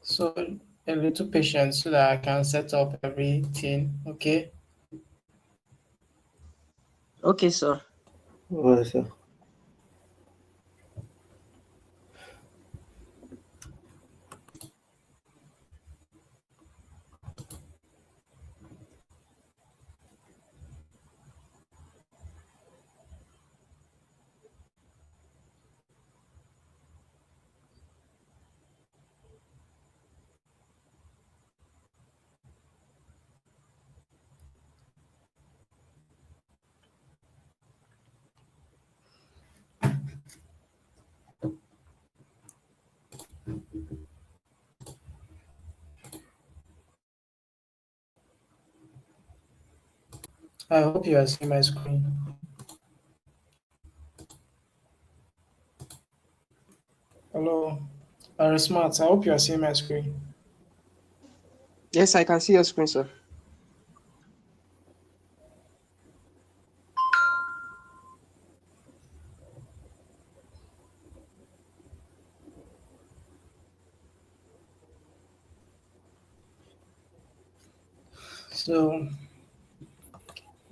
So a little patience so that I can set up everything. Okay. Okay, sir. Alright, sir. I hope you are seeing my screen. Hello. Smart. I hope you are seeing my screen. Yes, I can see your screen, sir. So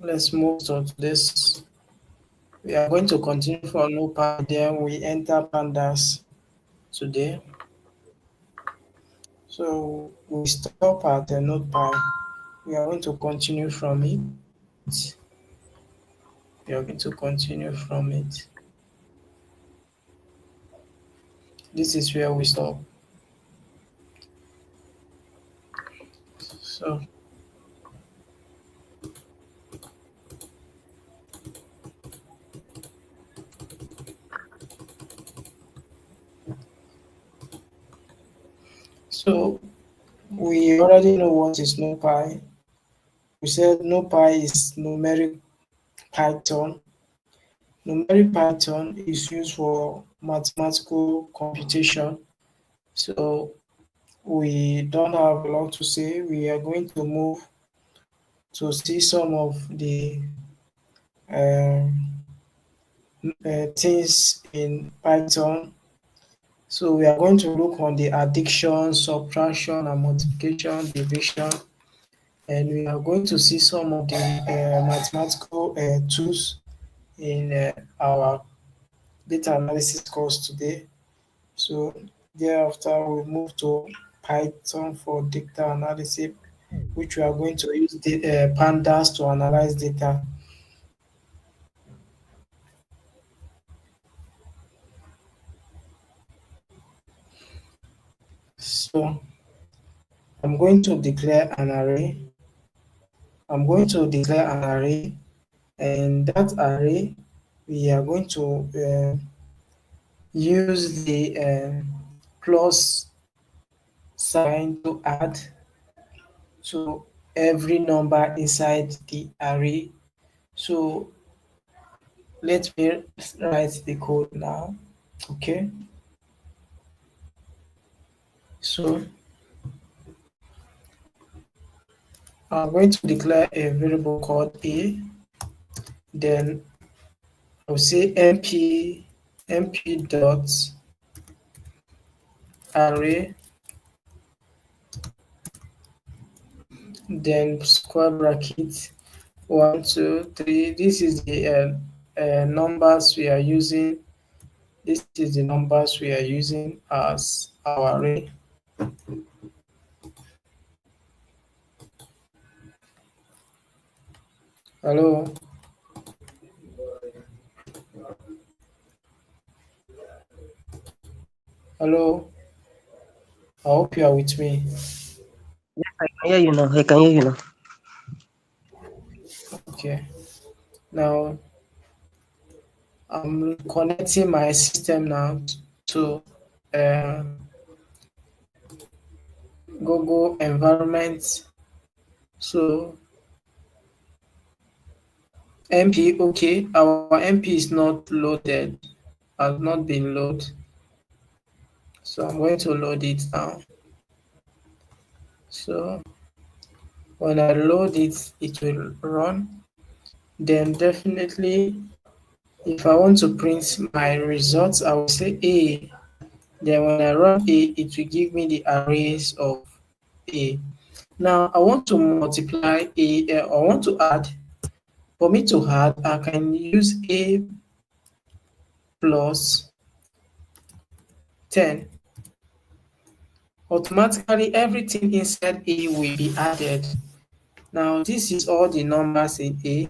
let's move to this. We are going to continue from Numpy, then we enter Pandas today. So we stop at the Notepad. We are going to continue from it. We are going to continue from it. This is where we stop. So so we already know what is NumPy. We said NumPy is numeric Python. Numeric Python is used for mathematical computation. So we don't have a lot to say. We are going to move to see some of the um, things in Python. So we are going to look on the addition, subtraction, and multiplication, division, and we are going to see some of the mathematical tools in our data analysis course today. So thereafter, we move to Python for data analysis, which we are going to use the pandas to analyze data. So I'm going to declare an array. I'm going to declare an array, and that array we are going to use the plus sign to add to every number inside the array. So let me write the code now. Okay, so I'm going to declare a variable called a, then I'll say mp dot array, then square bracket 1 2 3. This is the numbers we are using. This is the numbers we are using as our array. Hello, hello. I hope you are with me. Yes, I can hear you now. I can hear you now. Okay. Now I'm connecting my system now to uh, Google environment. So MP, okay, our MP is not loaded, has not been loaded. So I'm going to load it now. So when I load it, it will run. Then definitely, if I want to print my results, I will say A. Then when I run A, it will give me the arrays of A. Now I want to multiply A, I want to add. For me to add, I can use A plus 10. Automatically, everything inside A will be added. Now, this is all the numbers in A.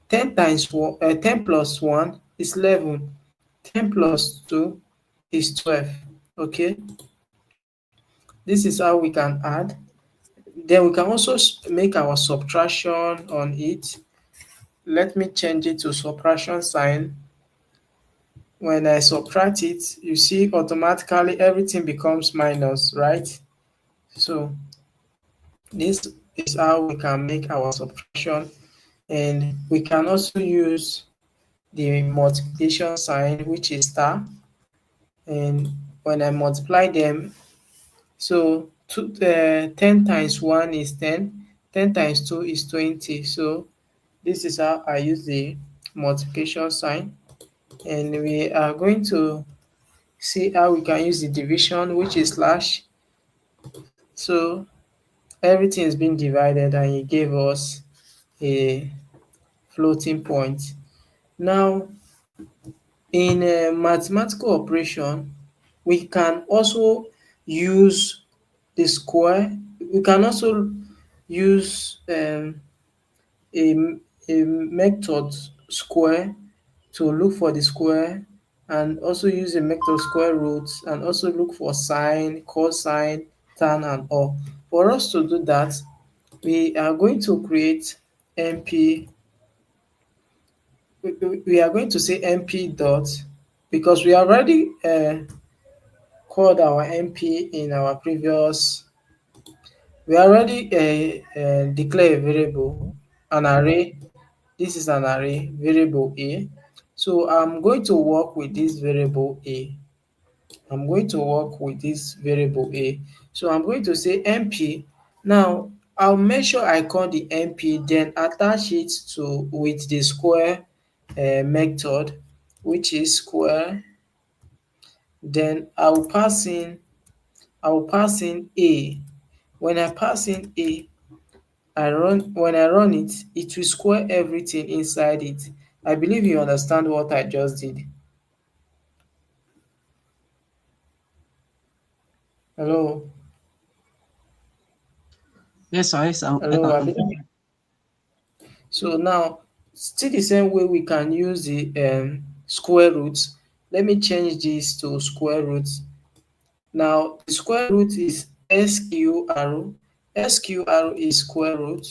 10 times 1, 10 plus 1 is 11. 10 plus 2 is 12. Okay, this is how we can add. Then we can also make our subtraction on it. Let me change it to subtraction sign. When I subtract it, you see automatically everything becomes minus, right? So this is how we can make our subtraction, and we can also use the multiplication sign, which is star. And when I multiply them, so 10 times 1 is 10, 10 times 2 is 20. So this is how I use the multiplication sign. And we are going to see how we can use the division, which is slash. So everything is being divided and it gave us a floating point. Now, in a mathematical operation, we can also use the square. We can also use a, a method square to look for the square, and also use a method square root and also look for sine, cosine, tan and all. For us to do that, we are going to create np. We are going to say np dot, because we already called our np in our previous. We already declare a variable, an array. This is an array, variable a. So I'm going to work with this variable a. I'm going to work with this variable a. So I'm going to say np. Now I'll make sure I call the np, then attach it to with the square method, which is square. Then I will pass in a. When I pass in a, when I run it, it will square everything inside it. I believe you understand what I just did. Hello, Yes, sir. Yes, I hello, can Abi. confirm. So now, still the same way we can use the square root. Let me change this to square root. Now, the square root is SQR. SQR is square root.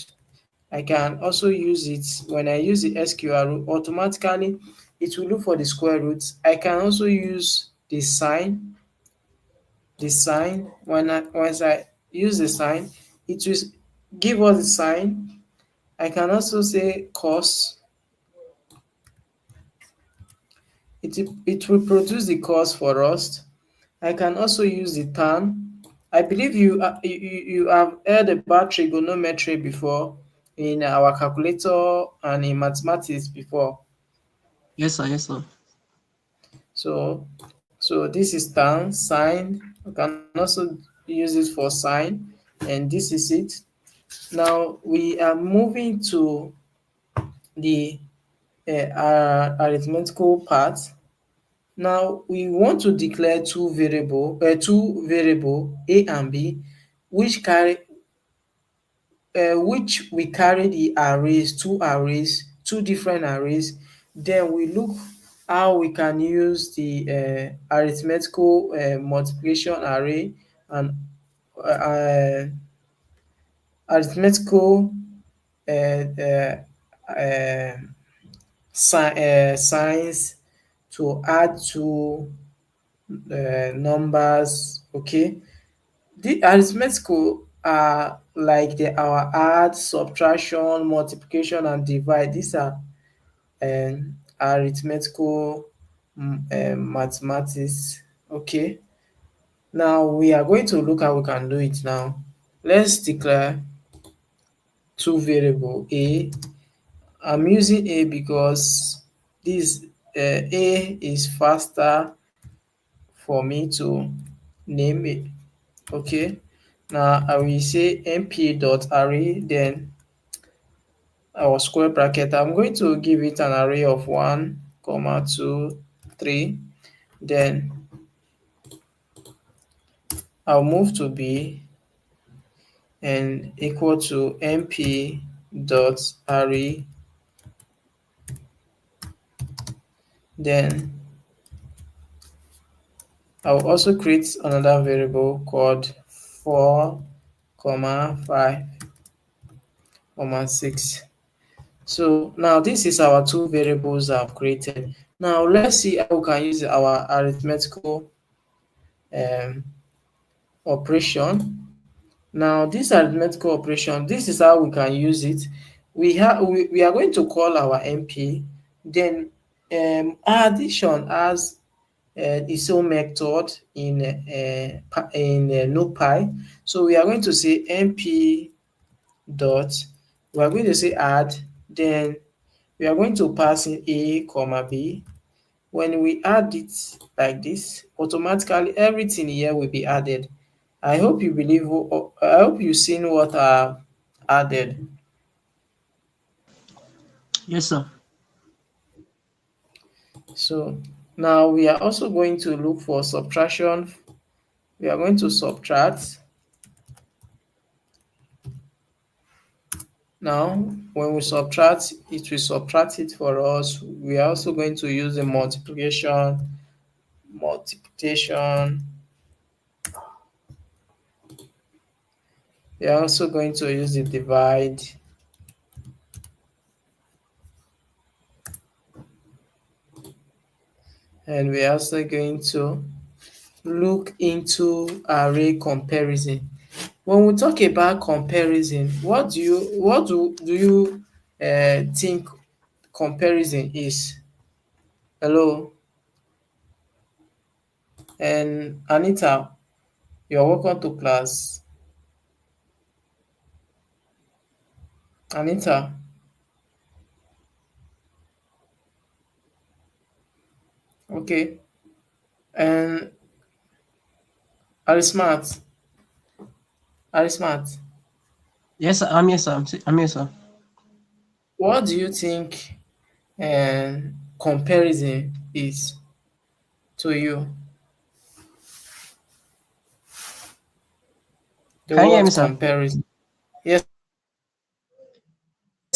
I can also use it. When I use the SQR, automatically it will look for the square root. I can also use the sign. The sign, once I use the sign, it will give us the sign. I can also say cos. It will produce the cos for us. I can also use the tan. I believe you have heard about trigonometry before in our calculator and in mathematics before. Yes, sir. Yes, sir. So this is tan, sine. I can also use it for sine, and this is it. Now we are moving to the arithmetical part. Now we want to declare two variable a and b, which carry which we carry the arrays, two different arrays. Then we look how we can use the arithmetical multiplication array and arithmetical uh, uh, uh, signs to add two numbers. Okay, the arithmetical are like our add, subtraction, multiplication and divide. These are arithmetical mathematics. Okay, now we are going to look how we can do it now. Let's declare two variable a. I'm using a because this a is faster for me to name it. Okay. Now I will say np dot array, then our square bracket. I'm going to give it an array of 1, comma 2, 3. Then I'll move to b and equal to np dot array. Then I'll also create another variable called 4, comma 5, comma 6. So now this is our two variables I've created. Now let's see how we can use our arithmetical um, operation. Now this arithmetical operation, this is how we can use it. We are going to call our np, then addition has its own method in Numpy. So we are going to say np dot, we are going to say add, then we are going to pass in a comma b. When we add it like this, automatically everything here will be added. I hope you've seen what I added. Yes, sir. So now we are also going to look for subtraction. We are going to subtract. Now when we subtract, it will subtract it for us. We are also going to use the multiplication. We are also going to use the divide. And we are also going to look into array comparison. When we talk about comparison, what do you think comparison is? Hello, and Anita, you're welcome to class. Anita, okay, and Arismat, Arismat, Yes, sir. I'm here, sir. I'm here, sir. what do you think comparison is to you? The Can you hear me, word sir? comparison. Yes,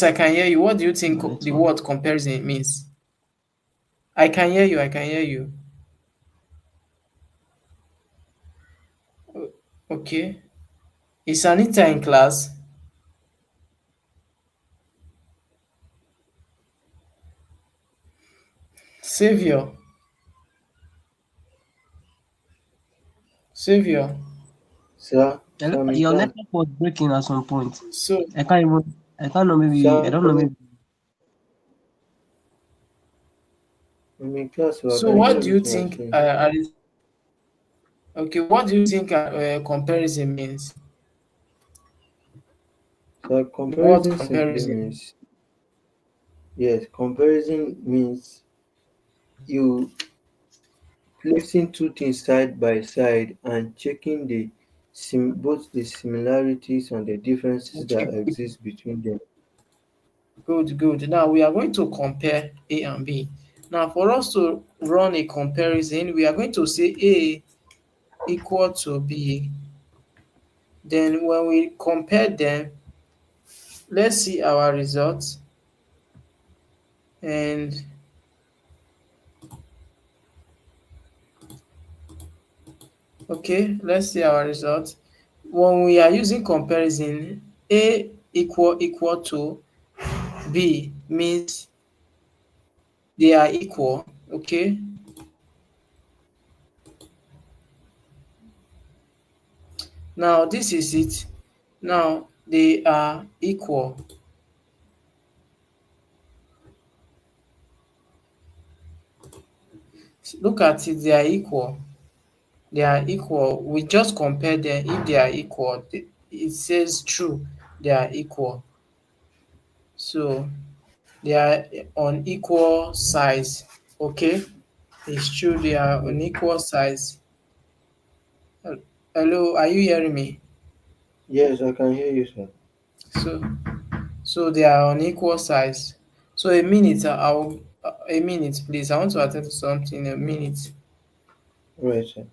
I can hear you. What do you think No the network. word comparison means? I can hear you. I can hear you. Okay. Is Anita in class? Savior. Savior. Hello, I'm in your class. network was breaking at some point. So I can't know, maybe, I don't know, maybe. I'm in class, so I so can hear what do you everything you're think saying. okay, what do you think comparison means? So The word comparison simply comparison. means, yes, comparison means you placing two things side by side and checking both the similarities and the differences Okay, that exist between them. good, good. Now we are going to compare A and B. Now for us to run a comparison, we are going to say A equal to B. Then when we compare them, let's see our results. And okay, let's see our results. When we are using comparison, A equal to B means they are equal. Okay. Now this is it. Now they are equal. Look at it, they are equal. They are equal. We just compare them. If they are equal, it says true. They are equal. So they are on equal size. Okay. It's true they are on equal size. Hello, are you hearing me? Yes, I can hear you, sir. So, so they are on equal size. So a minute, a minute, please. I want to attend to something. A minute. Right, sir.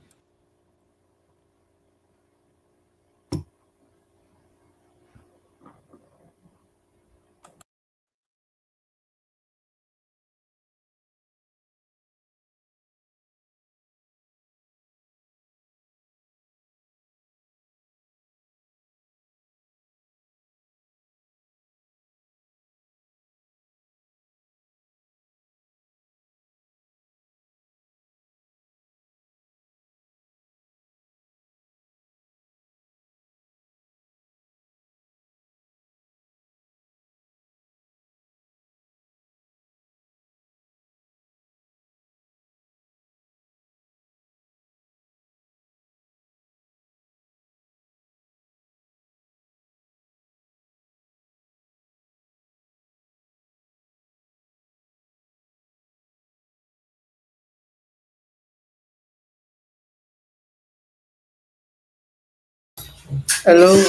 Hello,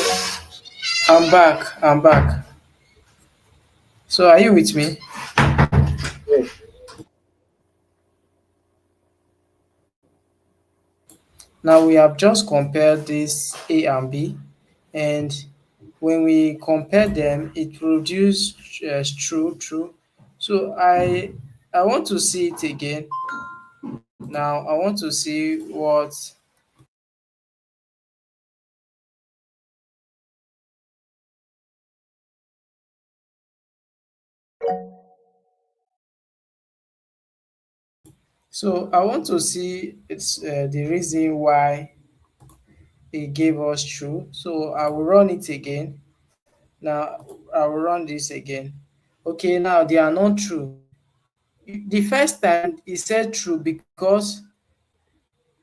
I'm back. I'm back. So are you with me? Yes. Now we have just compared this A and B, and when we compare them, it produced true. So I want to see it again. Now I want to see what. So I want to see it's the reason why it gave us true. So I will run it again. Now I will run this again. Okay, now they are not true. The first time it said true because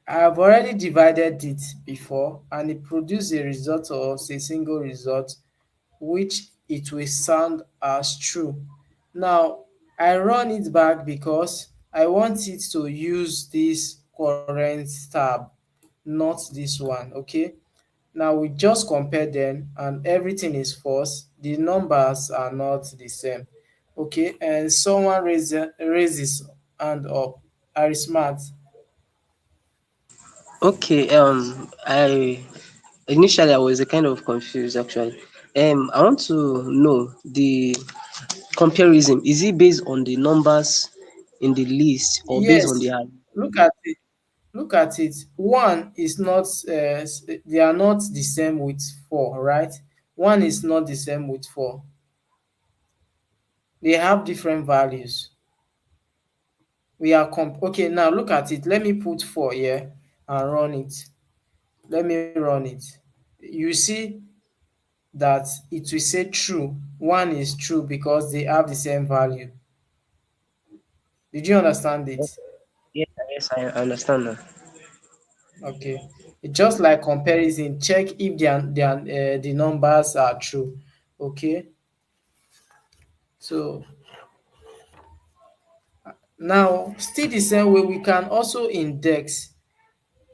I have already divided it before and it produced a result or a single result which it will sound as true. Now I run it back because I want it to use this current tab, not this one. Okay. Now we just compare them and everything is false. The numbers are not the same. Okay, and someone raises hand up. Are you smart? Okay, I initially I was a kind of confused actually. I want to know the comparison. Is it based on the numbers in the list or based on Yes. the Look at it. Look at it. One is not. They are not the same with four, right? One is not the same with four. They have different values. We are okay. Now look at it. Let me put four here and run it. Let me run it. You see that it will say true. One is true because they have the same value. Did you understand it? Yes, yes, I understand now. Okay. It's just like comparison. Check if the numbers are true. Okay. So now still the same way we can also index.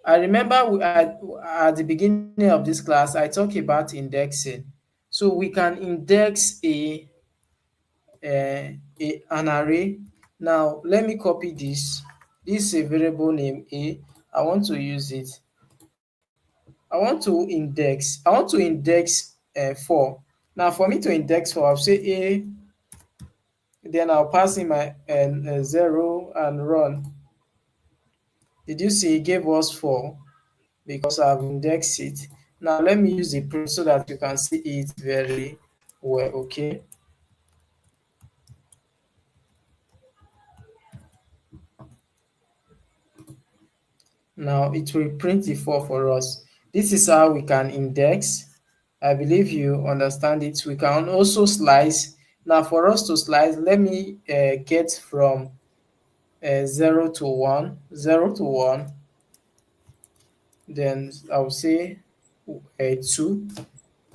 I remember at the beginning of this class I talked about indexing. So we can index an array. Now let me copy this. This is a variable name A. I want to use it. I want to index 4. Now for me to index 4, I'll say A, then I'll pass in my 0 and run. Did you see it gave us 4 because I've indexed it. Now let me use the print so that you can see it very well. Okay. Now it will print the 4 for us. This is how we can index. I believe you understand it. We can also slice. Now for us to slice, let me get from 0 to 1, 0 to 1, then I'll say 2.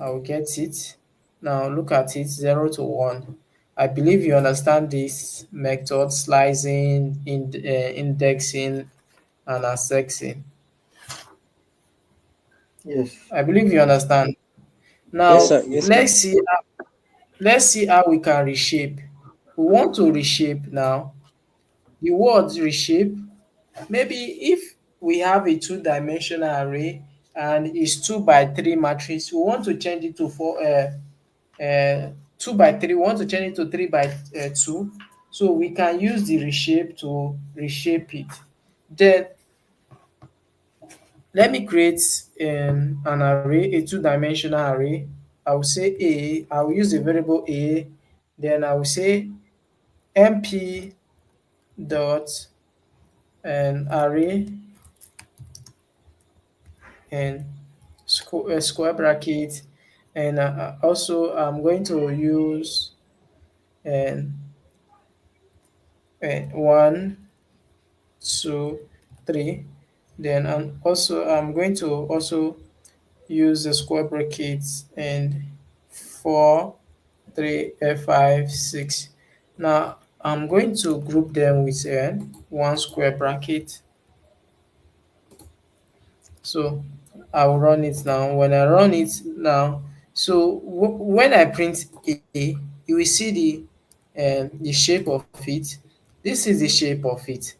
I'll get it. Now look at it, 0 to 1. I believe you understand this method, slicing, indexing, and accessing. Yes. I believe you understand. Yes, Now sir. Yes, sir. let's see how we can reshape. We want to reshape now. The word reshape, maybe if we have a two-dimensional array and it's 2 by 3 matrix, we want to change it to 2 by 3, we want to change it to 3 by 2. So we can use the reshape to reshape it. Then let me create an array, a two-dimensional array. I will say I will use the variable a, then I will say mp dot and array and square bracket, and also I'm going to use and 1, 2, 3. Then I'm going to also use the square brackets and 4, 3, 5, 6. Now I'm going to group them with one square bracket. So I'll run it now. When I run it now, so when I print A, you will see the shape of it. This is the shape of it.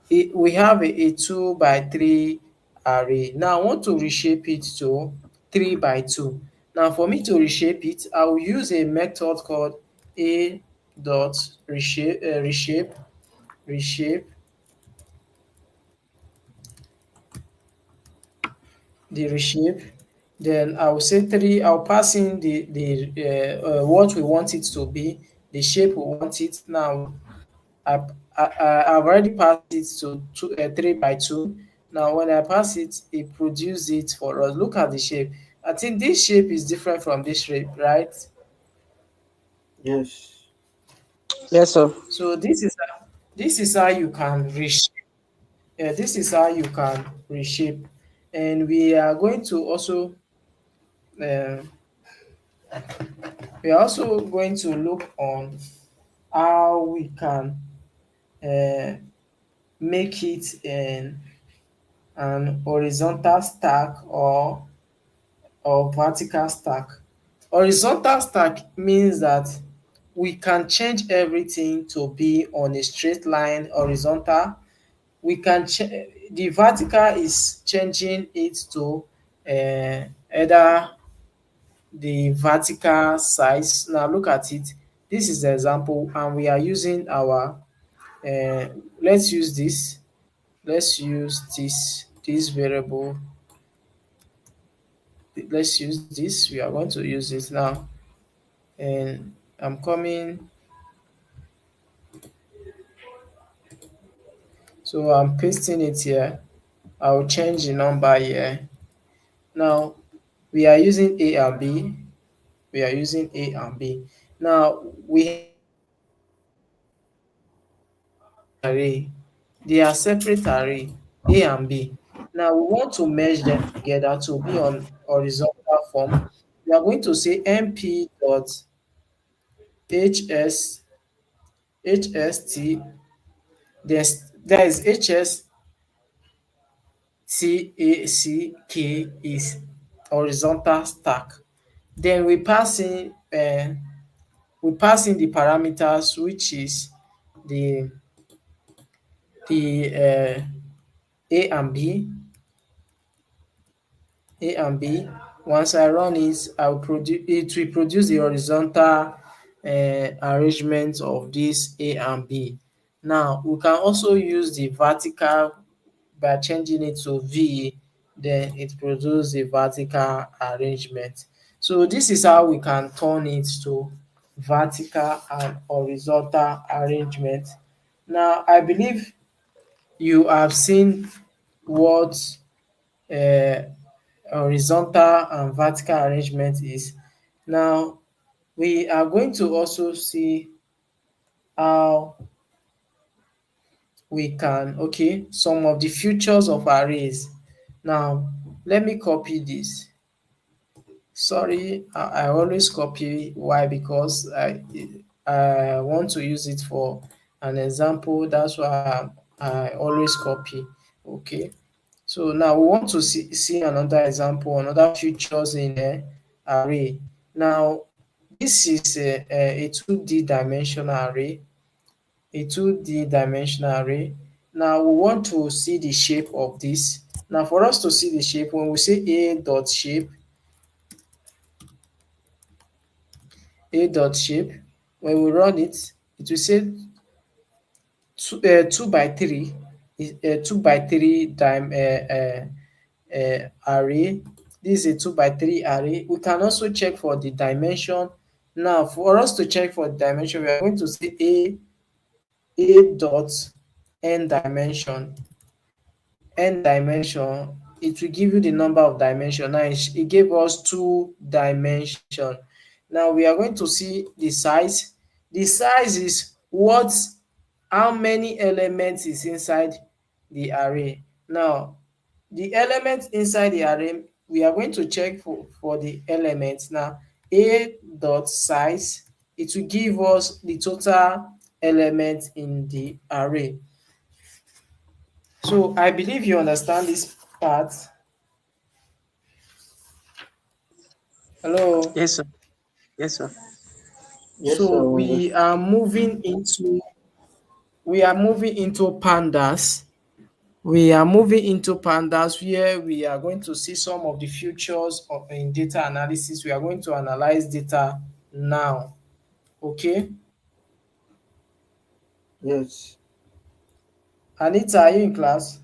We have a 2 by 3 array. Now I want to reshape it to 3 by 2. Now for me to reshape it, I will use a method called a dot reshape the reshape. Then I will say 3. I'll pass in what we want it to be, the shape we want it. Now I've already passed it to 3 by 2. Now when I pass it, it produces it for us. Look at the shape. I think this shape is different from this shape, right? Yes. Yes, sir. So this is how you can reshape. This is how you can reshape, and uh, we are also going to look on how we can uh, make it an horizontal stack or vertical stack. Horizontal stack means that we can change everything to be on a straight line horizontal. We can the vertical is changing it to either the vertical size. Now look at it. This is the example, and we are using our let's use this. Let's use this variable. Let's use this. We are going to use it now, and I'm coming. So I'm pasting it here. I'll change the number here. Now we are using A and B. We are using A and B. Now we have two array. They are separate array, A and B. Now we want to merge them together to be on horizontal form. We are going to say np dot hs hst. There is hstack is horizontal stack. Then we pass in the parameters, which is the the a and b A and B. Once I run it, it will produce the horizontal arrangement of this A and B. Now we can also use the vertical by changing it to V, then it produces the vertical arrangement. So this is how we can turn it to vertical and horizontal arrangement. Now I believe you have seen what uh, horizontal and vertical arrangement is. Now we are going to also see how we can, okay, some of the features of arrays. Now let me copy this. Sorry, I always copy. Why? Because I want to use it for an example. That's why I always copy. Okay. So now we want to see another example, another features in array. Now this is a 2D dimensional array, a 2D dimensional array. Now we want to see the shape of this. Now for us to see the shape, when we say a dot shape, a dot shape, when we run it, it will say 2 by 3 is 2 by 3 array. This is a 2 by 3 array. We can also check for the dimension. Now for us to check for the dimension, we are going to say a dot n dimension. N dimension, it will give you the number of dimension. Now it gave us 2 dimension. Now we are going to see the size. The size is what, how many elements is inside the array. Now the elements inside the array, we are going to check for the elements. Now a dot size, it will give us the total element in the array. So I believe you understand this part. Hello. Yes, sir. Yes, sir. Yes, So sir. we are moving into pandas. We are moving into pandas where we are going to see some of the features of in data analysis. We are going to analyze data now. Okay. Yes. Anita, are you in class?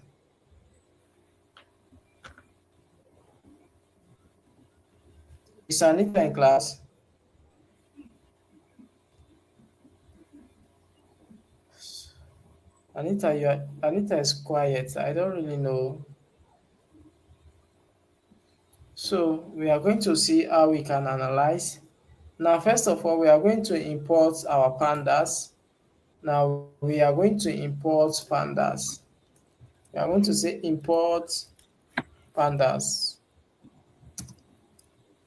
Is Anita in class? Anita is quiet. I don't really know. So we are going to see how we can analyze. Now, first of all, we are going to import our pandas. Now, we are going to import pandas. We are going to say import pandas.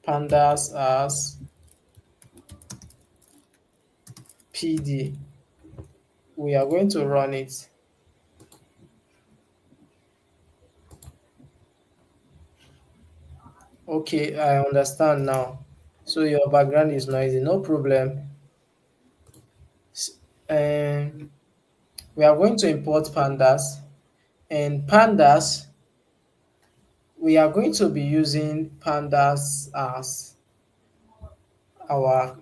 Pandas as PD. We are going to run it. Okay, I understand now. So your background is noisy, no problem. And we are going to import pandas. And pandas, we are going to be using pandas our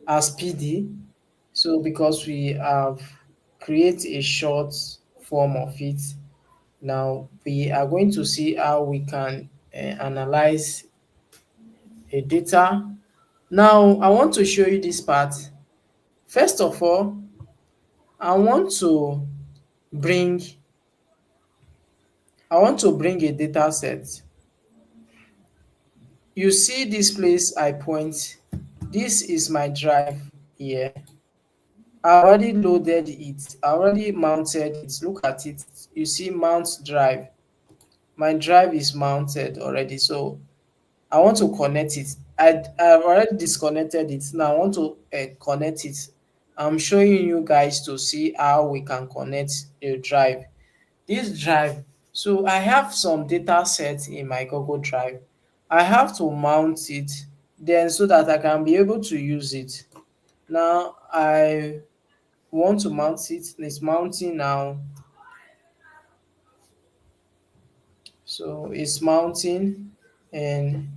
as PD. So because we have create a short form of it, now we are going to see how we can analyze a data. Now I want to show you this part. First of all, I want to bring I want to bring a data set. You see this place I point. This is my drive here. I already loaded it. I already mounted it. Look at it. You see mount drive. My drive is mounted already. So I want to connect it. I've already disconnected it. Now I want to connect it. I'm showing you guys to see how we can connect a drive. This drive, so I have some data sets in my Google Drive. I have to mount it then so that I can be able to use it. Now I want to mount it. It's mounting now. So it's mounting and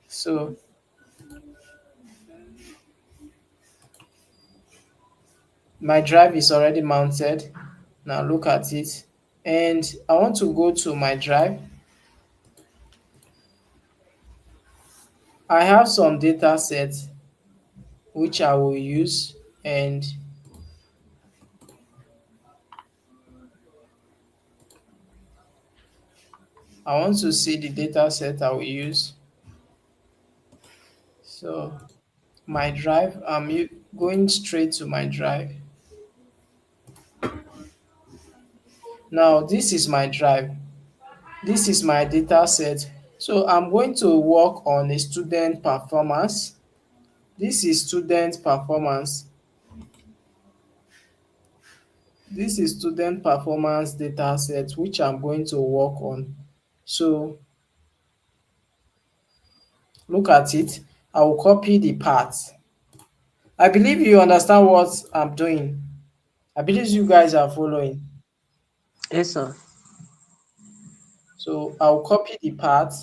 so my drive is already mounted. Now look at it. And I want to go to my drive. I have some data sets which I will use, and I want to see the data set I will use. So my drive, going straight to my drive. Now this is my drive. This is my data set. So I'm going to work on a student performance. This is student performance. this is student performance data set which I'm going to work on. So look at it. I will copy the part. I believe you understand what I'm doing. I believe you guys are following. Yes, sir. So I'll copy the part,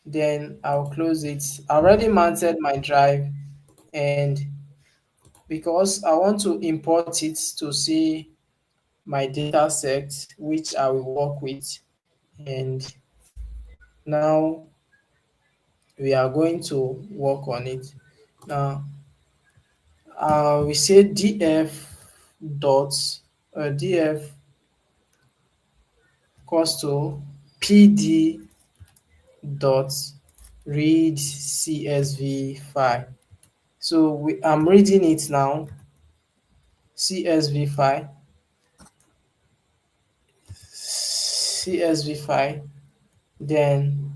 then I'll close it. I already mounted my drive, and because I want to import it to see my data set which I will work with, and now we are going to work on it. Now we say df dot df equals to pd dot read csv file. So I'm reading it now, csv file, csv file. Then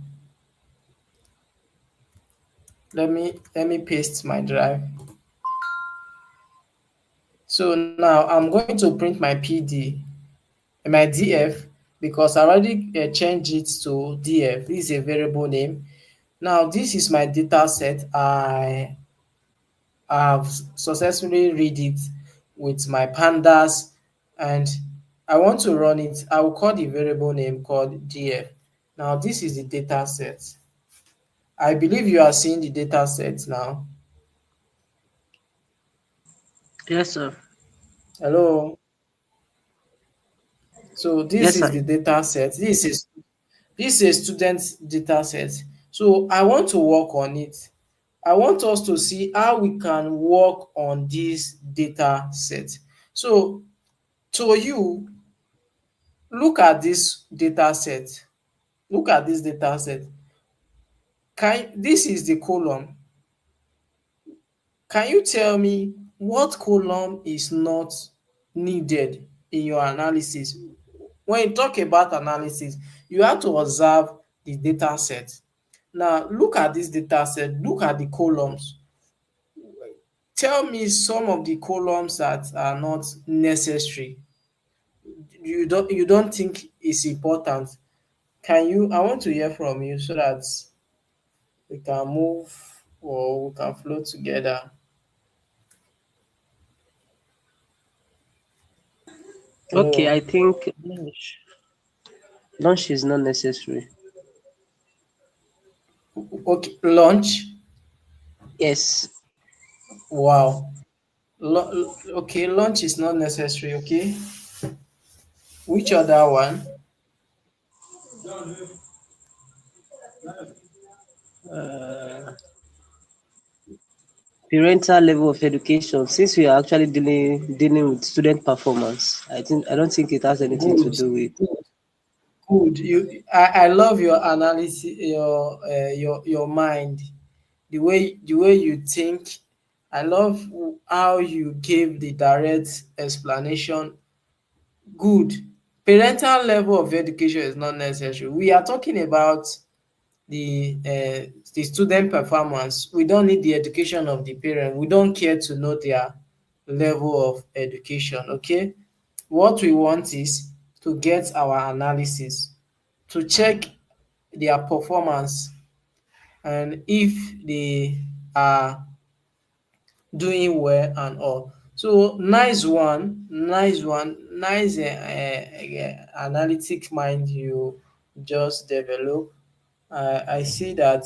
let me paste my drive. So now I'm going to print my pd, my df, because I already changed it to df. This is a variable name. Now this is my data set. I have successfully read it with my pandas, and I want to run it. I will call the variable name called df. Now this is the data set. I believe you are seeing the data set now. Yes, sir. Hello. So this Yes, is sir. the data set. This is a student data set. So I want to work on it. I want us to see how we can work on this data set. So to you, look at this data set. Look at this data set. This is the column. Can you tell me what column is not needed in your analysis? When you talk about analysis, you have to observe the data set. Now, look at this data set, look at the columns. Tell me some of the columns that are not necessary. You don't think it's important. Can you I want to hear from you so that we can move or we can flow together. Okay, Hello. I think lunch is not necessary. Okay, lunch. Yes. Wow. Okay, lunch is not necessary. Okay. Which other one? Uh, Parental level of education. Since we are actually dealing with student performance, I don't think it has anything to Good. do with. Good. I love your analysis, your mind, the way you think. I love how you gave the direct explanation. Good. Parental level of education is not necessary. We are talking about the student performance. We don't need the education of the parent. We don't care to know their level of education. Okay. What we want is to get our analysis, to check their performance, and if they are doing well and all. So nice analytic mind you just develop. I see that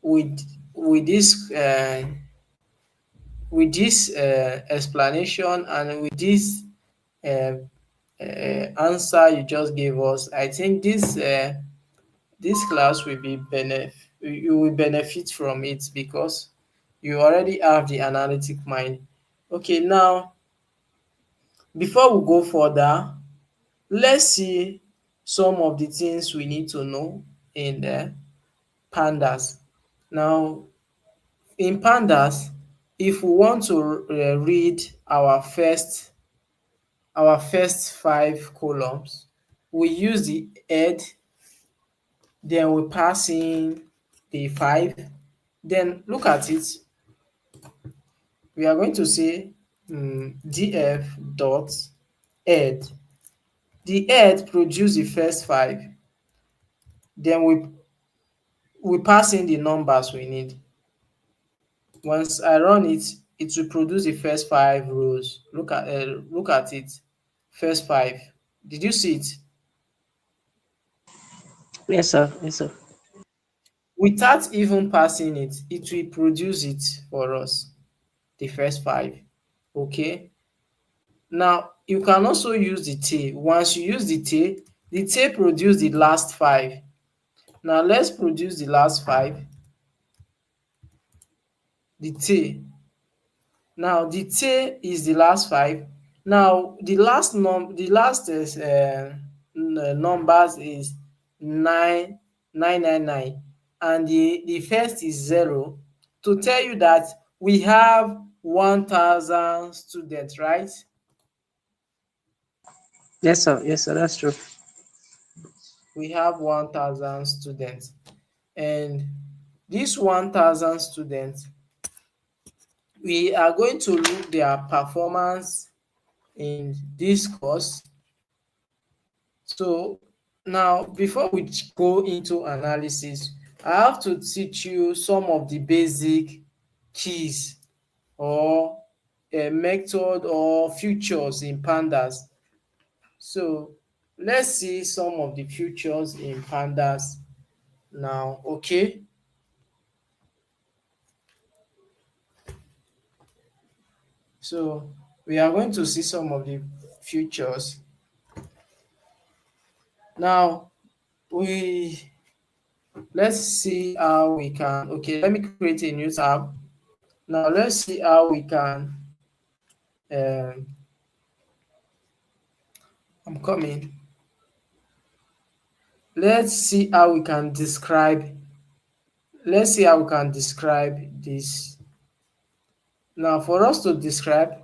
with with this explanation and with this uh, answer you just gave us, I think this class will be you will benefit from it because you already have the analytic mind. Okay, now before we go further, let's see some of the things we need to know in the pandas. Now, in pandas, if we want to read our first five columns, we use the head, then we pass in the five. Then look at it. We are going to say df dot head. The head produce the first five, then we pass in the numbers we need. Once I run it, it will produce the first five rows. Look at it. First five. Did you see it? Yes, sir. Yes, sir. Without even passing it, it will produce it for us, the first five. Okay. Now you can also use the tail. Once you use the tail produce the last five. Now let's produce the last five. The tail. Now the tail is the last five. Now the last numbers is 9999, and the first is 0, to tell you that we have 1000 students, right? Yes, sir. Yes, sir. That's true. We have 1000 students, and this 1000 students, we are going to look their performance in this course. So now, before we go into analysis, I have to teach you some of the basic keys or a method or features in Pandas. So let's see some of the features in Pandas now. Okay. So we are going to see some of the features. Now we let's see how we can. Okay, let me create a new tab. Now let's see how we can. Um, I'm coming. Let's see how we can describe. Let's see how we can describe this. Now, for us to describe,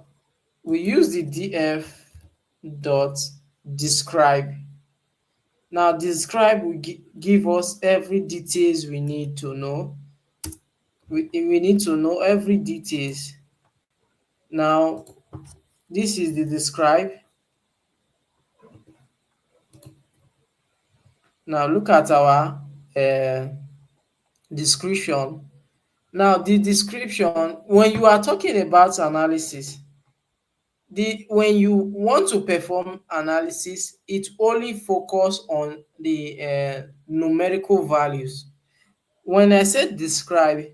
we use the df dot describe. Now, describe will give us every details we need to know. We need to know every details. Now, this is the describe. Now, look at our description. Now, the description, when you are talking about analysis, when you want to perform analysis, it only focus on the numerical values. When I said describe,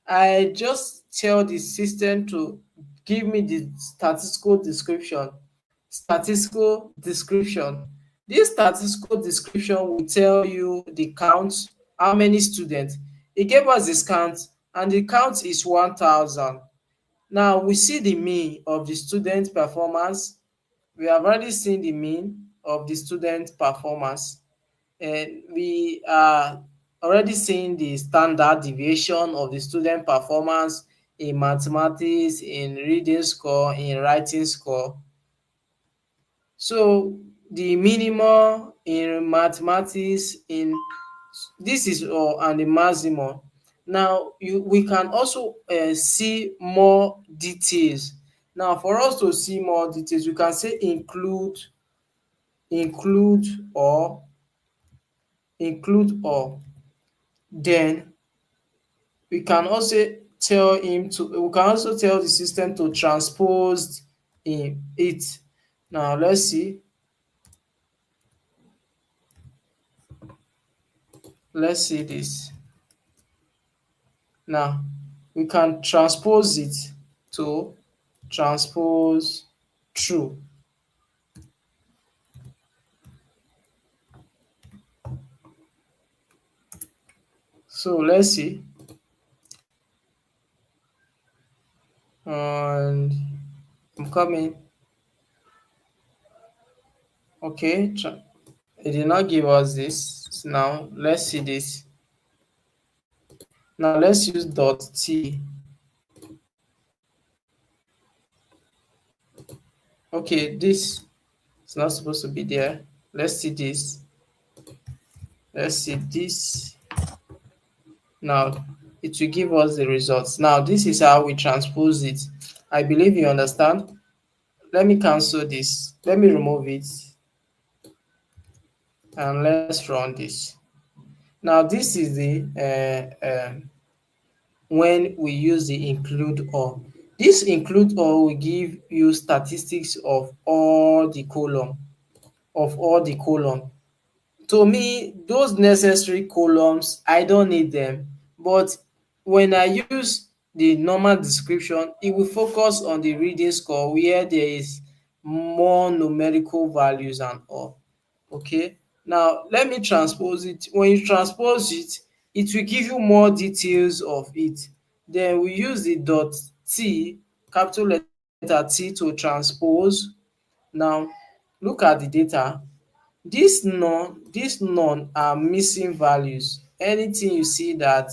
I just tell the system to give me the statistical description. Statistical description. This statistical description will tell you the count, how many students. It gave us this count, and the count is 1000. Now we see the mean of the student performance. We have already seen the mean of the student performance, and we are already seeing the standard deviation of the student performance in mathematics, in reading score, in writing score. So the minimum in mathematics, in this is and the maximum. Now we can also see more details. Now for us to see more details, we can say include or then we can also tell the system to transpose in it. Now let's see this. Now we can transpose it to transpose true. So let's see. And I'm coming. Okay, it did not give us this. Now let's see this. Now let's use dot t. Okay, this is not supposed to be there. Let's see this. Let's see this. Now it will give us the results. Now this is how we transpose it. I believe you understand. let me cancel this. Let me remove it and let's run this. Now this is the when we use the include all. This include all will give you statistics of all the column. To me, those necessary columns, I don't need them. But when I use the normal description, it will focus on the reading score where there is more numerical values and all. Okay. Now let me transpose it. When you transpose it, it will give you more details of it. Then we use the dot T, capital letter T, to transpose. Now look at the data. These none are missing values. Anytime you see that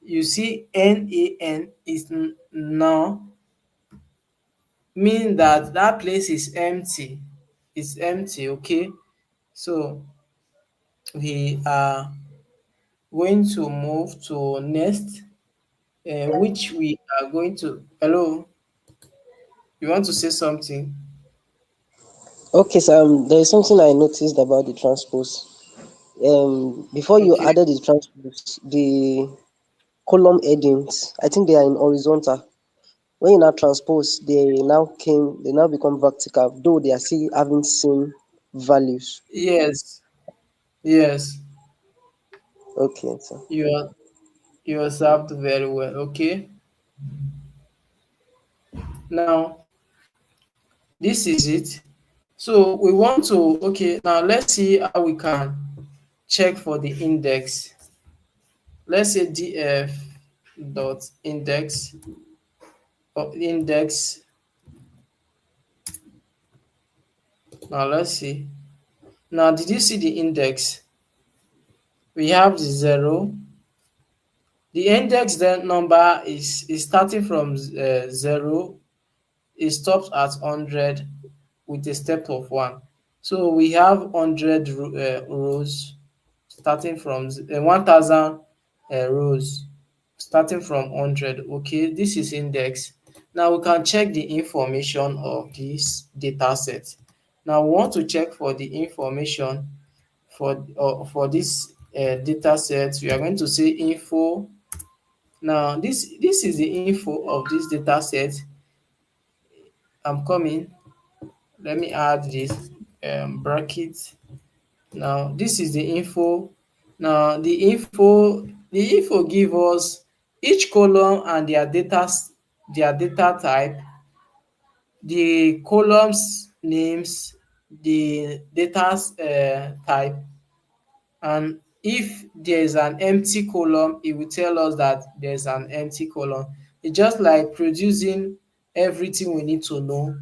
you see NaN is null, mean that that place is empty. It's empty, okay? So we are going to move to next, which we are going to. Hello, you want to say something? Okay, so there is something I noticed about the transpose. Before you Okay. added the transpose, the column headings, I think they are in horizontal. When you now transpose, they now become vertical, though they are still having same values. Yes, yes. Okay, so You are you observed very well. Okay. Now this is it. So we want to, okay, now let's see how we can check for the index. Let's say df dot index or index. Now let's see. Now did you see the index? We have the 0. The index then number is starting from 0. It stops at 100 with a step of 1. So we have 100 rows starting from 1000 rows starting from 100. Okay, this is index. Now we can check the information of this data set. Now we want to check for the information for this data set. We are going to say info. Now this is the info of this data set. I'm coming. Let me add this bracket. Now this is the info. Now the info give us each column and their data type, the columns names, the data type, and if there is an empty column, it will tell us that there's an empty column. It's just like producing everything we need to know.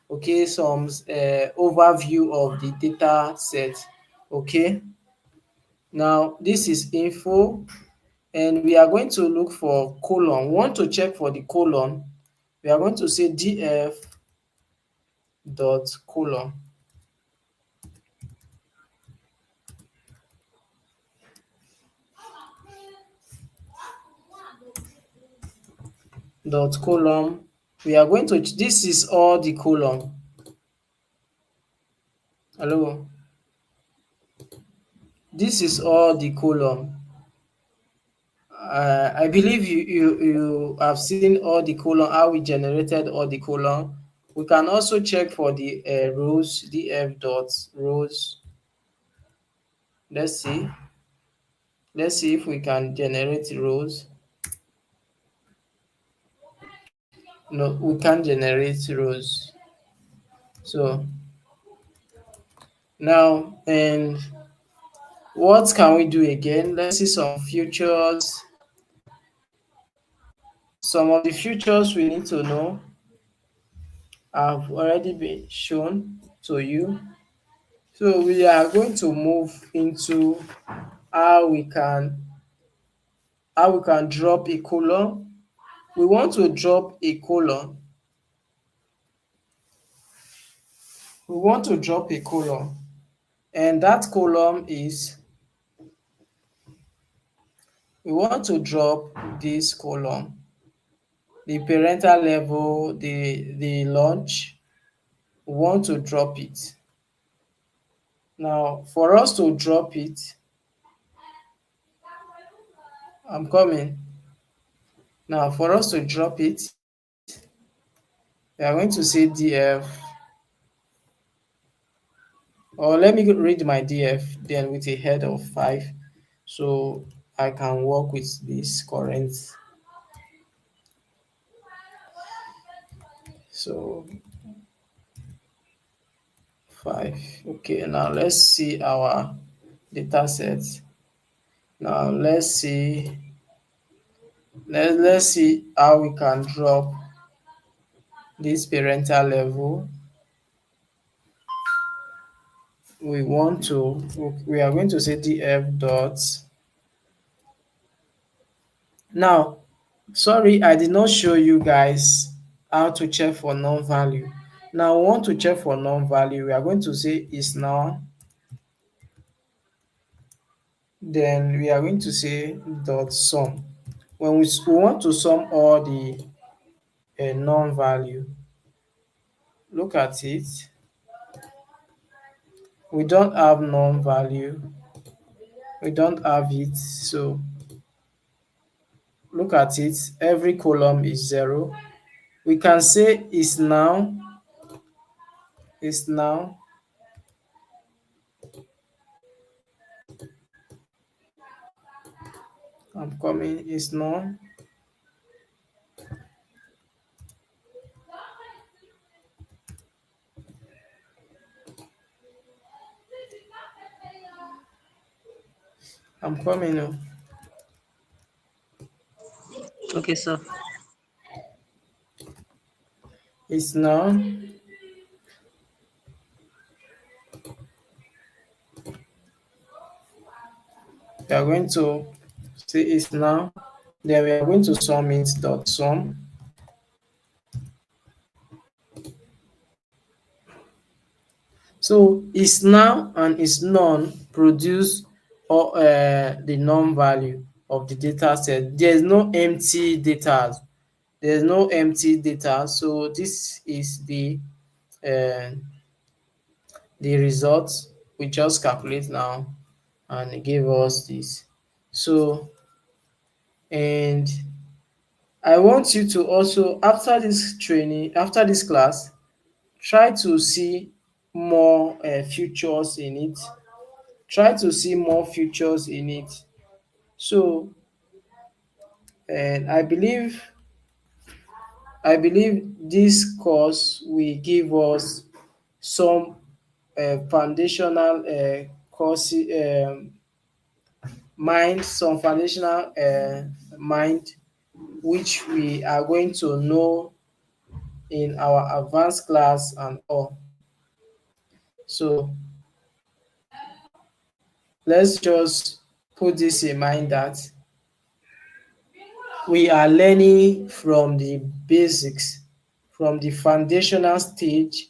Okay, some overview of the data set. Okay, now this is info, and we are going to look for colon. We want to check for the colon. We are going to say df dot colon dot column. We are going to, this is all the column. Hello, this is all the column. I believe you have seen all the column, how we generated all the column. We can also check for the rows, df dot rows. Let's see. Let's see if we can generate rows. No, we can't generate rows. So now, and what can we do again? Let's see some features. Some of the features we need to know have already been shown to you. So we are going to move into how we can drop a column. We want to drop a column. We want to drop a column, and that column is, we want to drop this column. the parental level, the launch, we want to drop it. Now, for us to drop it, I'm coming. Now, for us to drop it, we are going to say df, or let me read my df then with a head of 5, so I can work with this current. So 5. Okay, now let's see our data set. Now let's see how we can drop this parental level. We are going to say df dot. Now, sorry, I did not show you guys how to check for non-value. Now, we want to check for non-value. We are going to say is now. Then we are going to say dot sum. When we want to sum all the non-value, look at it. We don't have non-value. We don't have it. So look at it. Every column is 0. We can say is now. Is now. I'm coming. Is now. I'm coming. Oh. Okay, sir. Is now. We are going to say is now. Then we are going to sum it dot sum. So is now and is none produce or the non-value of the data set. There is no empty data. There is no empty data. So this is uh, the results we just calculate now, and it gave us this. So, and I want you to also, after this training, after this class, try to see more features in it. Try to see more features in it. So, and I believe this course will give us some foundational course mind, some foundational mind, which we are going to know in our advanced class and all. So let's just put this in mind that we are learning from the basics, from the foundational stage.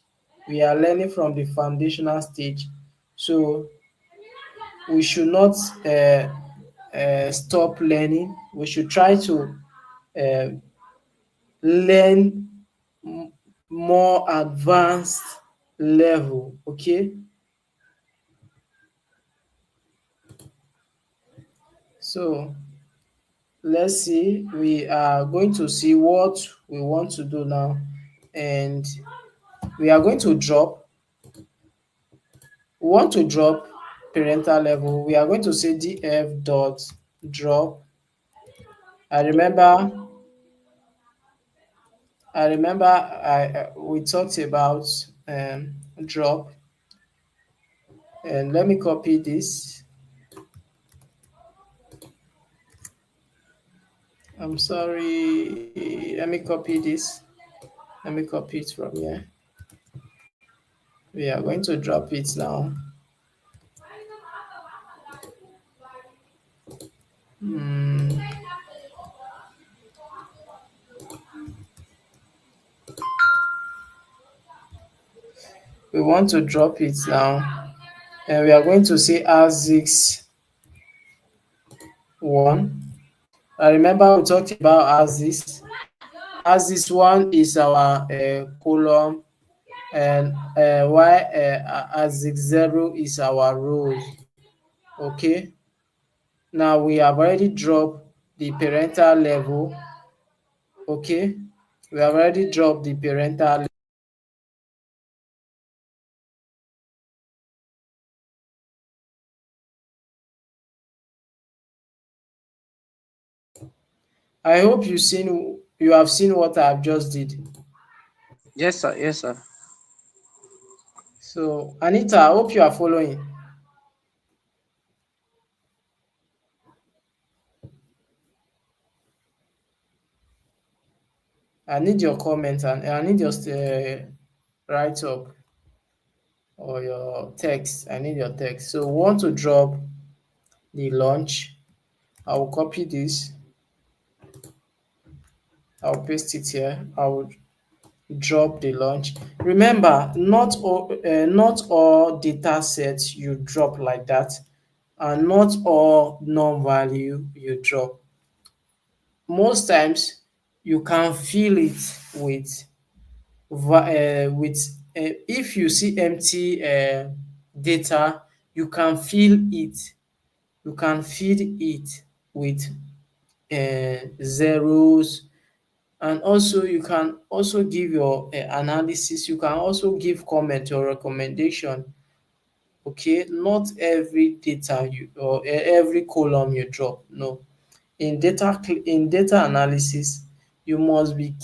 We are learning from the foundational stage. So we should not stop learning. We should try to uh, learn more advanced level. Okay. So let's see. We are going to see what we want to do now, and we are going to drop. We want to drop parental level. We are going to say df dot drop. I remember. We talked about drop, and let me copy this. I'm sorry. Let me copy this. Let me copy it from here. We are going to drop it now. We want to drop it now, and we are going to say ASICS 1. I remember we talked about ASICS. as this one is our column, and while as the zero is our rows. Okay, now we have already dropped the parental level. Okay, we have already dropped the parental. I hope you have seen what I've just did. Yes, sir. Yes, sir. So Anita, I hope you are following. I need your comment and I need your write up or your text. I need your text. So we want to drop the launch. I will copy this. I'll paste it here. I will drop the launch. Remember, not all data sets you drop like that, and not all non-value you drop. Most times, you can fill it with if you see empty data, you can fill it. You can feed it with zeros, and also you can also give your analysis. You can also give comment or recommendation. Okay, not every data you or every column you drop. No, in data analysis, you must be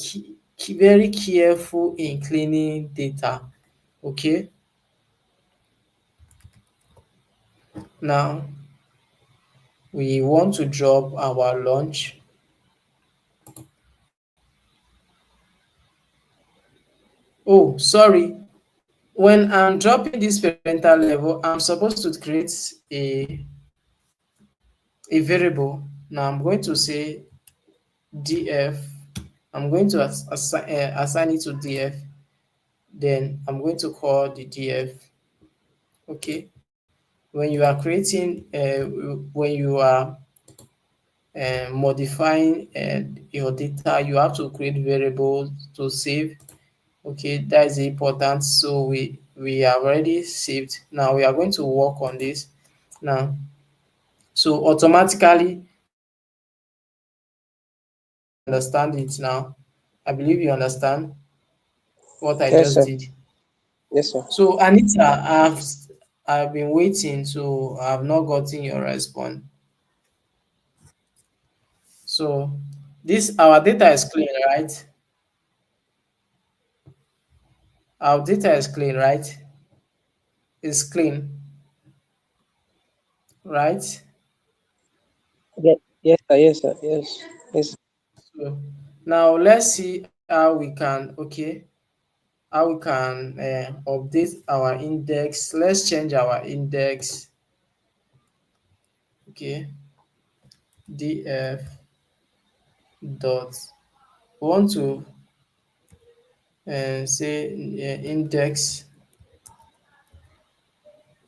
very careful in cleaning data. Okay, now we want to drop our launch. Oh, sorry. When I'm dropping this parental level, I'm supposed to create a variable. Now I'm going to say df. I'm going to assign it to df. Then I'm going to call the df. Okay. When you are creating, when you are modifying your data, you have to create variables to save. Okay, that is important. So we have already saved. Now we are going to work on this now. So automatically, understand it now. I believe you understand what I Yes, just sir. did. Yes, sir. So Anita, I've been waiting, so I've not gotten your response. So this our data is clean, right? Our data is clean, right? It's clean, right? Yes, sir. Yes, sir. Yes. Yes. So now let's see how we can, okay, how we can update our index. Let's change our index. Okay, df dot. We want to say index.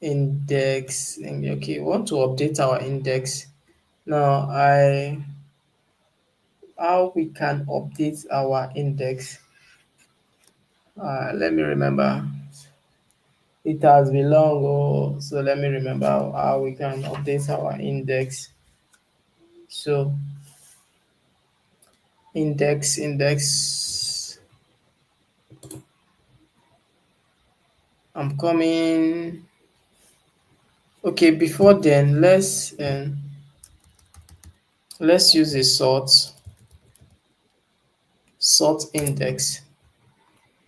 Okay, we want to update our index. Now I how we can update our index. Let me remember. It has been long, oh, so let me remember how we can update our index. So index. I'm coming. Okay, before then, let's use a sort index.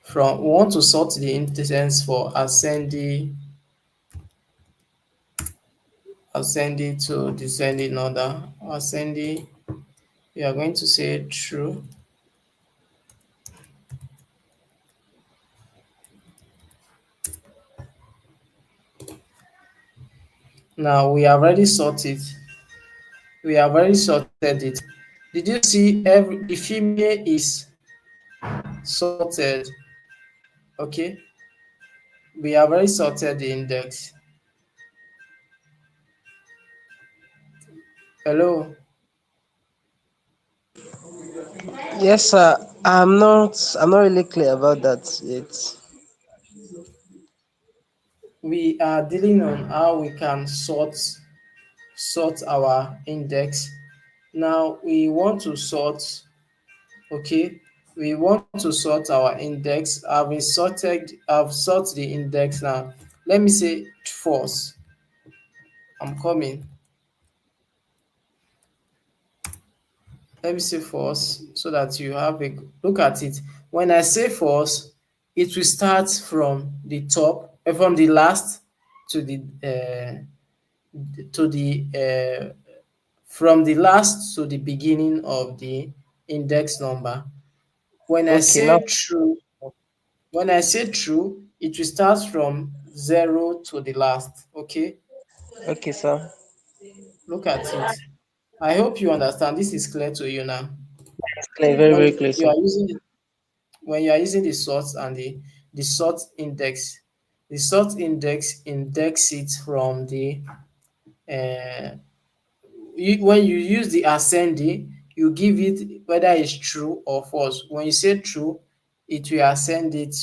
From we want to sort the index for ascending to descending order. Ascending, we are going to say true. Now we have already sorted. We have already sorted it. Did you see the female is sorted? Okay, we have already sorted the index. Hello. Yes, sir. I'm not really clear about that yet. We are dealing on how we can sort our index. Now we want to sort, okay, we want to sort our index. I've sort the index now. Let me say false. I'm coming. Let me say false so that you have a look at it. When I say false, it will start from the top, from the last to the from the last to the beginning of the index number. When I Okay, now. say true, when I say true, it will start from zero to the last. Okay, Okay, sir. look at it. I hope you understand. This is clear to you now. It's clear, very, When very clear, you sir. are using when you are using the sort and the sort index, the sort index it from the uh, when you use the ascending, you give it whether it's true or false. When you say true, it will ascend it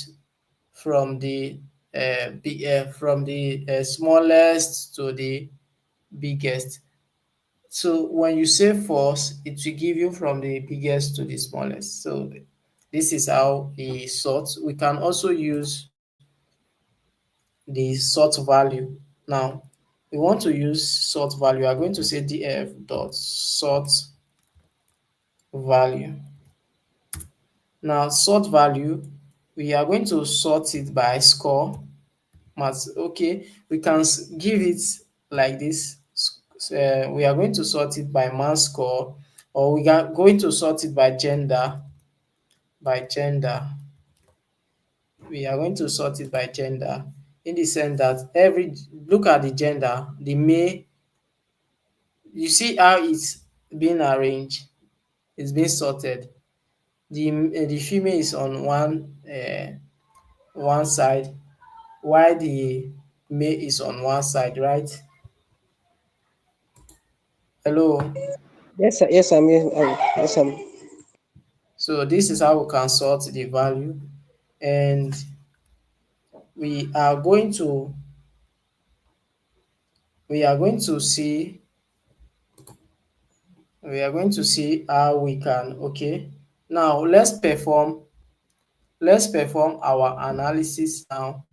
from the smallest to the biggest. So when you say false, it will give you from the biggest to the smallest. So this is how we sort. We can also use the sort value. Now we want to use sort value. We are going to say df dot sort value. Now sort value, we are going to sort it by score. Okay, we can give it like this. We are going to sort it by mass score, or we are going to sort it by gender. By gender, we are going to sort it by gender in the sense that every look at the gender, the male. You see how it's being arranged. It's being sorted. The female is on one side, while the male is on one side, right? Hello. Yes, sir. Yes, I'm. Yes, yes, I'm. So this is how we can sort the value, and we are going to we are going to see we are going to see how we can. Okay, now let's perform our analysis now.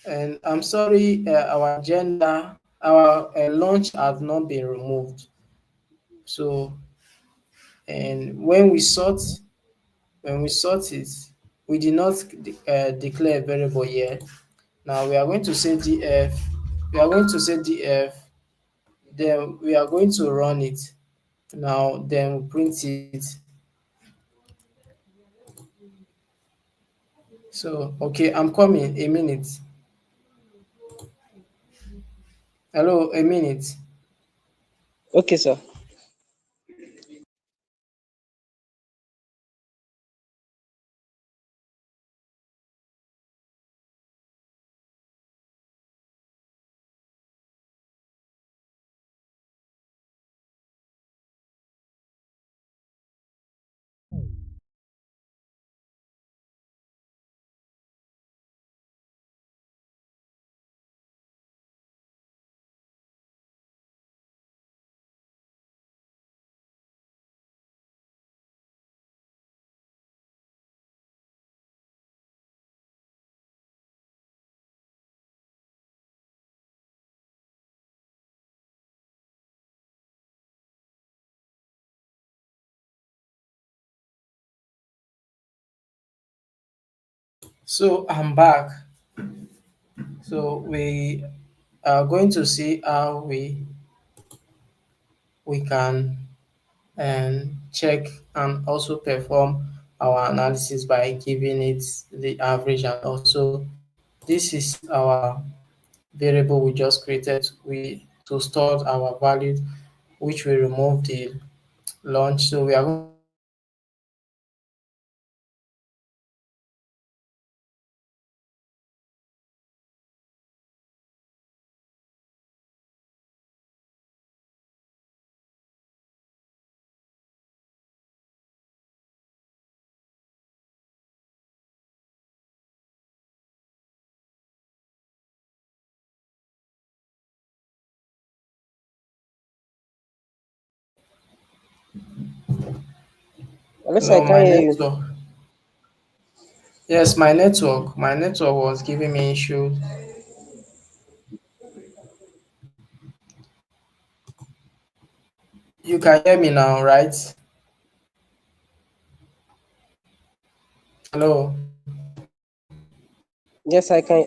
And I'm sorry, our agenda, our launch has not been removed. So, and when we sort it, we did not declare a variable here. Now we are going to say df, we are going to say df, then we are going to run it. Now then we print it. So okay, I'm coming. A minute. Hello, a minute. Okay, sir. So I'm back. So we are going to see how we can check and also perform our analysis by giving it the average. And also this is our variable we just created we to store our values, which we remove the launch. So we are going to say Unless I No, can't my hear you. network. Yes, my network was giving me issues. You can hear me now, right? Hello. Yes, I can.